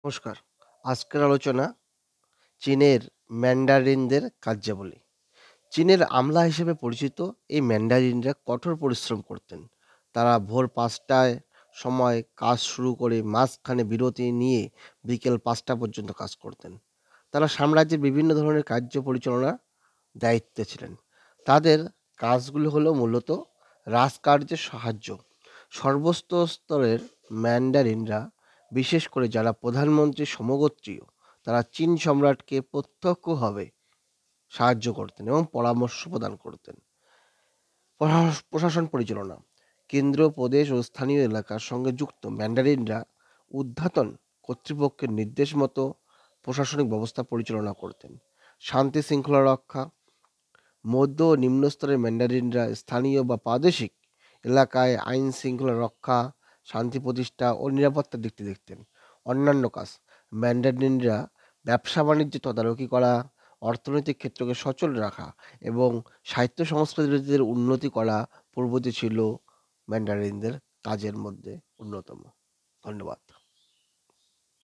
নমস্কার। আজকের আলোচনা চীনের ম্যান্ডারিনদের কার্যাবলী। চীনের আমলা হিসেবে পরিচিত এই ম্যান্ডারিনরা কঠোর পরিশ্রম করতেন। তারা ভোর ৫টায় সময় কাজ শুরু করে মাঝখানে বিরতি নিয়ে বিকেল ৫টা পর্যন্ত কাজ করতেন। তারা সাম্রাজ্যের বিভিন্ন ধরনের কার্য পরিচালনার দায়িত্বে ছিলেন। তাদের কাজগুলো হলো মূলত রাজকার্যের সাহায্য। সর্বস্ত স্তরের ম্যান্ডারিনরা, বিশেষ করে যারা প্রধানমন্ত্রীর সমগোত্রীয়, তারা চীন সম্রাটকে প্রত্যক্ষভাবে সাহায্য করতেন এবং পরামর্শ প্রদান করতেন। প্রশাসন পরিচালনা, কেন্দ্র, প্রদেশ ও স্থানীয় এলাকার সঙ্গে যুক্ত ম্যান্ডারিনরা ঊর্ধ্বতন কর্তৃপক্ষের নির্দেশ মতো প্রশাসনিক ব্যবস্থা পরিচালনা করতেন। শান্তি শৃঙ্খলা রক্ষা, মধ্য ও নিম্ন স্তরের ম্যান্ডারিনরা স্থানীয় বা প্রাদেশিক এলাকায় আইন শৃঙ্খলা রক্ষা, শান্তি প্রতিষ্ঠা ও নিরাপত্তার দিকটি দেখতেন। অন্যান্য কাজ, ম্যান্ডারিনরা ব্যবসা বাণিজ্য তদারকি করা, অর্থনৈতিক ক্ষেত্রকে সচল রাখা এবং সাহিত্য সংস্কৃতির উন্নতি করা প্রভৃতি ছিল ম্যান্ডারিনদের কাজের মধ্যে অন্যতম। ধন্যবাদ।